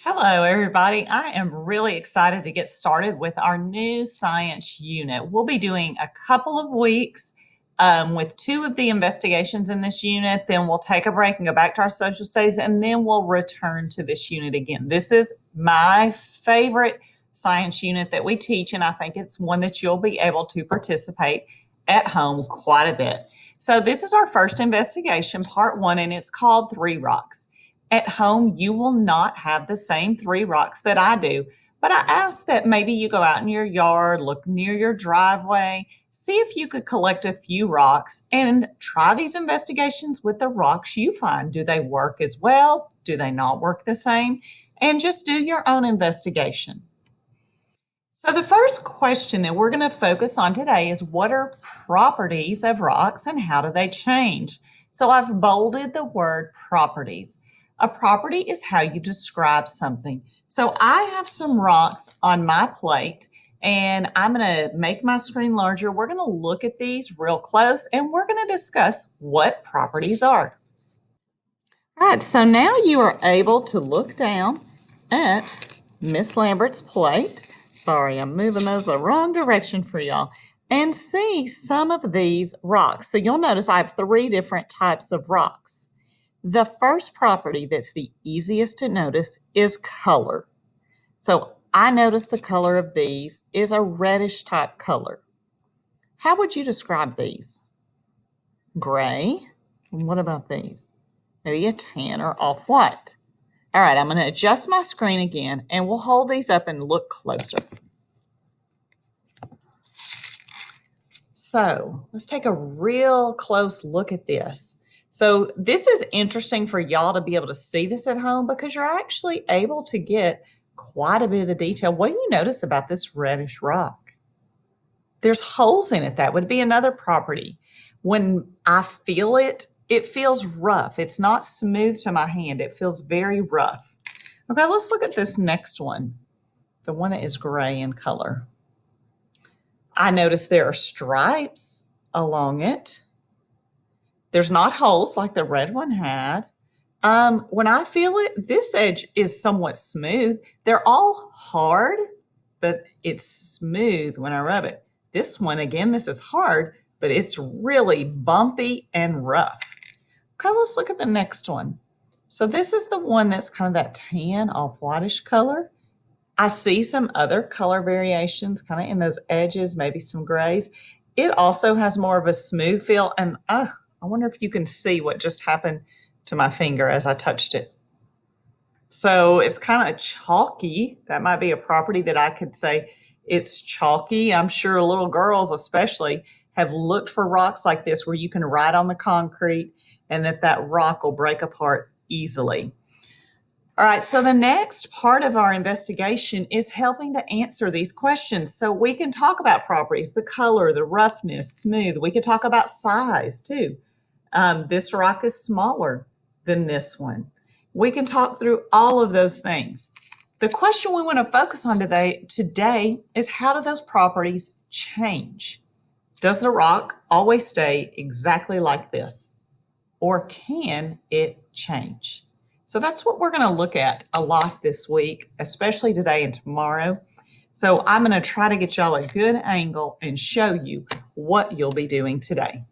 Hello, everybody. I am really excited to get started with our new science unit. We'll be doing a couple of weeks with two of the investigations in this unit. Then we'll take a break and go back to our social studies, and then we'll return to this unit again. This is my favorite science unit that we teach, and I think it's one that you'll be able to participate at home quite a bit. So, this is our first investigation, part one, and it's called Three Rocks. At home, you will not have the same three rocks that I do, but I ask that maybe you go out in your yard, look near your driveway, see if you could collect a few rocks and try these investigations with the rocks you find. Do they work as well? Do they not work the same? And just do your own investigation. So, the first question that we're going to focus on today is what are properties of rocks and how do they change? So, I've bolded the word properties. A property is how you describe something. So, I have some rocks on my plate and I'm going to make my screen larger. We're going to look at these real close and we're going to discuss what properties are. All right, so now you are able to look down at Miss Lambert's plate. Sorry, I'm moving those the wrong direction for y'all. And see some of these rocks. So you'll notice I have three different types of rocks. The first property that's the easiest to notice is color. So I notice the color of these is a reddish type color. How would you describe these? Gray. And what about these? Maybe a tan or off-white. All right, I'm going to adjust my screen again and we'll hold these up and look closer. So let's take a real close look at this. So this is interesting for y'all to be able to see this at home because you're actually able to get quite a bit of the detail. What do you notice about this reddish rock? There's holes in it. That would be another property. When I feel it, it feels rough. It's not smooth to my hand. It feels very rough. Okay, let's look at this next one, the one that is gray in color. I notice there are stripes along it. There's not holes like the red one had. When I feel it, this edge is somewhat smooth. They're all hard, but it's smooth when I rub it. This one, again, this is hard, but it's really bumpy and rough. Okay, let's look at the next one. So this is the one that's kind of that tan off whitish color. I see some other color variations kind of in those edges, maybe some grays. It also has more of a smooth feel. And I wonder if you can see what just happened to my finger as I touched it. So it's kind of chalky. That might be a property that I could say it's chalky. I'm sure little girls especially have looked for rocks like this where you can ride on the concrete and that rock will break apart easily. All right, so the next part of our investigation is helping to answer these questions. So we can talk about properties, the color, the roughness, smooth. We can talk about size too. This rock is smaller than this one. We can talk through all of those things. The question we want to focus on today is how do those properties change? Does the rock always stay exactly like this? Or can it change? So that's what we're going to look at a lot this week, especially today and tomorrow. So I'm going to try to get y'all a good angle and show you what you'll be doing today.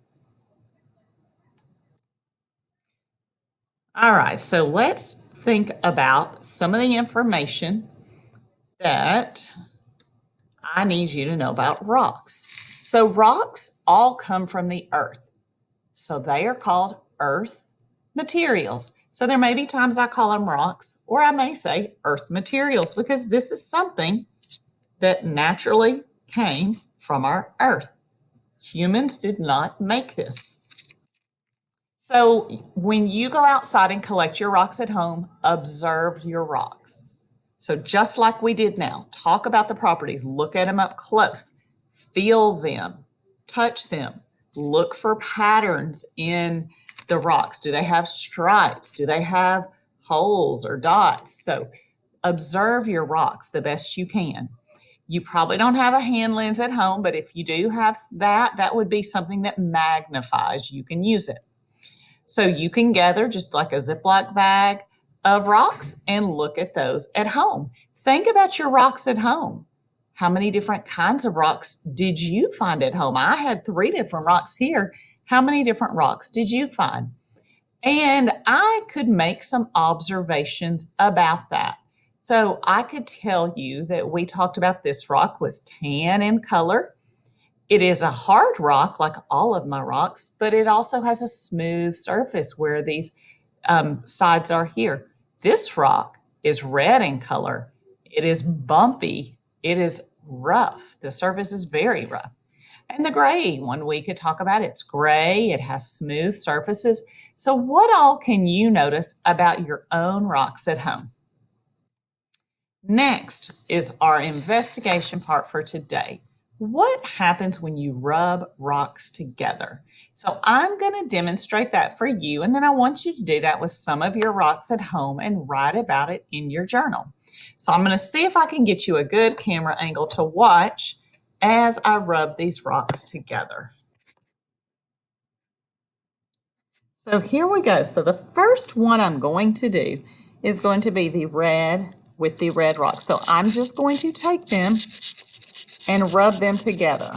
All right, so let's think about some of the information that I need you to know about rocks. So rocks all come from the earth. So they are called earth materials. So there may be times I call them rocks, or I may say earth materials because this is something that naturally came from our earth. Humans did not make this. So when you go outside and collect your rocks at home, observe your rocks. So just like we did now, talk about the properties, look at them up close, feel them, touch them, look for patterns in the rocks. Do they have stripes? Do they have holes or dots? So observe your rocks the best you can. You probably don't have a hand lens at home, but if you do have that, that would be something that magnifies. You can use it. So you can gather just like a Ziploc bag of rocks and look at those at home. Think about your rocks at home. How many different kinds of rocks did you find at home? I had 3 different rocks here. How many different rocks did you find? And I could make some observations about that. So I could tell you that we talked about this rock was tan in color. It is a hard rock like all of my rocks, but it also has a smooth surface where these sides are here. This rock is red in color. It is bumpy. It is rough. The surface is very rough. And the gray one we could talk about, it's gray, it has smooth surfaces. So what all can you notice about your own rocks at home? Next is our investigation part for today. What happens when you rub rocks together? So I'm going to demonstrate that for you, and then I want you to do that with some of your rocks at home and write about it in your journal. So I'm going to see if I can get you a good camera angle to watch as I rub these rocks together. So here we go. So the first one I'm going to do is going to be the red with the red rock. So I'm just going to take them and rub them together.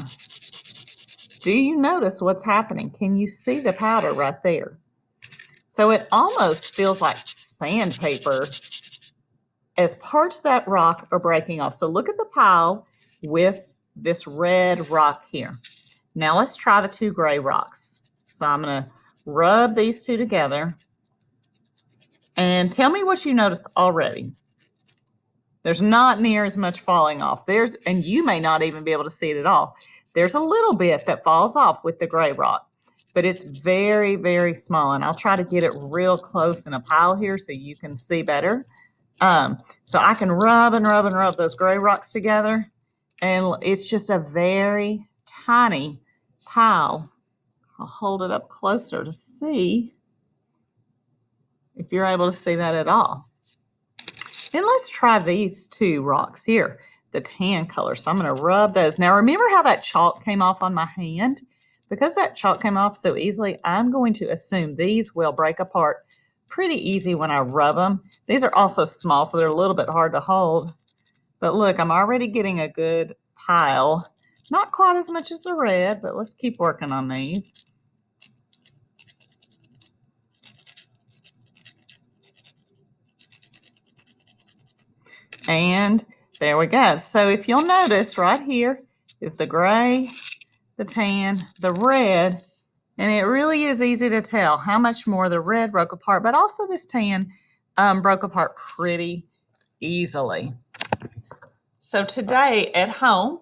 Do you notice what's happening? Can you see the powder right there? So it almost feels like sandpaper as parts of that rock are breaking off. So look at the pile with this red rock here. Now let's try the 2 gray rocks. So I'm going to rub these 2 together and tell me what you noticed already. There's not near as much falling off. And you may not even be able to see it at all. There's a little bit that falls off with the gray rock, but it's very, very small. And I'll try to get it real close in a pile here so you can see better. So I can rub and rub and rub those gray rocks together, and it's just a very tiny pile. I'll hold it up closer to see if you're able to see that at all. Then let's try these 2 rocks here, the tan color. So I'm going to rub those. Now remember how that chalk came off on my hand? Because that chalk came off so easily, I'm going to assume these will break apart pretty easy when I rub them. These are also small, so they're a little bit hard to hold. But look, I'm already getting a good pile. Not quite as much as the red, but let's keep working on these. And there we go. So if you'll notice right here is the gray, the tan, the red, and it really is easy to tell how much more the red broke apart, but also this tan broke apart pretty easily. So today at home,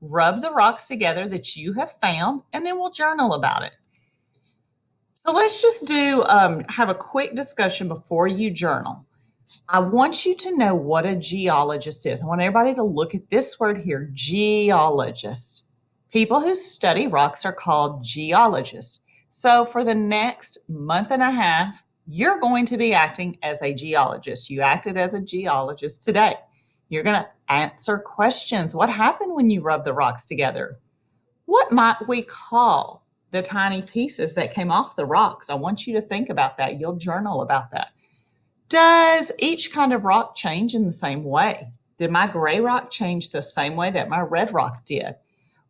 rub the rocks together that you have found, and then we'll journal about it. So let's just have a quick discussion before you journal. I want you to know what a geologist is. I want everybody to look at this word here, geologist. People who study rocks are called geologists. So for the next month and a half, you're going to be acting as a geologist. You acted as a geologist today. You're going to answer questions. What happened when you rub the rocks together? What might we call the tiny pieces that came off the rocks? I want you to think about that. You'll journal about that. Does each kind of rock change in the same way? Did my gray rock change the same way that my red rock did?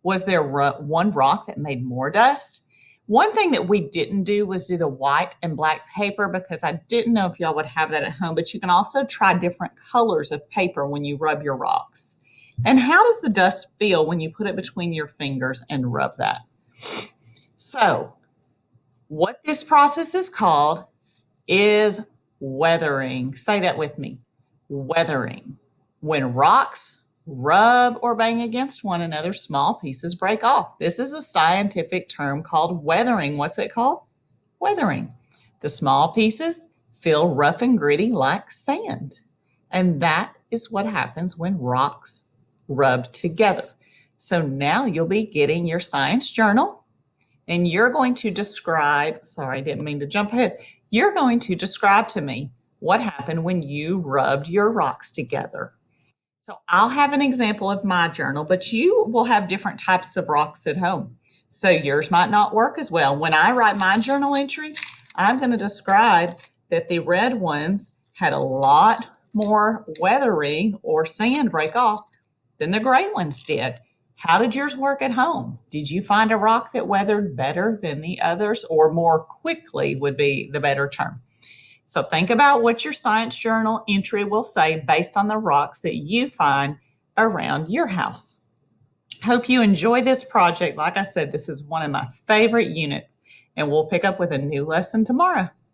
Was there one rock that made more dust? One thing that we didn't do was do the white and black paper because I didn't know if y'all would have that at home, but you can also try different colors of paper when you rub your rocks. And how does the dust feel when you put it between your fingers and rub that? So what this process is called is weathering. Say that with me. Weathering. When rocks rub or bang against one another, small pieces break off. This is a scientific term called weathering. What's it called? Weathering. The small pieces feel rough and gritty like sand. And that is what happens when rocks rub together. So now you'll be getting your science journal and you're going to describe, sorry, I didn't mean to jump ahead. You're going to describe to me what happened when you rubbed your rocks together. So I'll have an example of my journal, but you will have different types of rocks at home. So yours might not work as well. When I write my journal entry, I'm going to describe that the red ones had a lot more weathering or sand break off than the gray ones did. How did yours work at home? Did you find a rock that weathered better than the others, or more quickly would be the better term? So think about what your science journal entry will say based on the rocks that you find around your house. Hope you enjoy this project. Like I said, this is one of my favorite units, and we'll pick up with a new lesson tomorrow.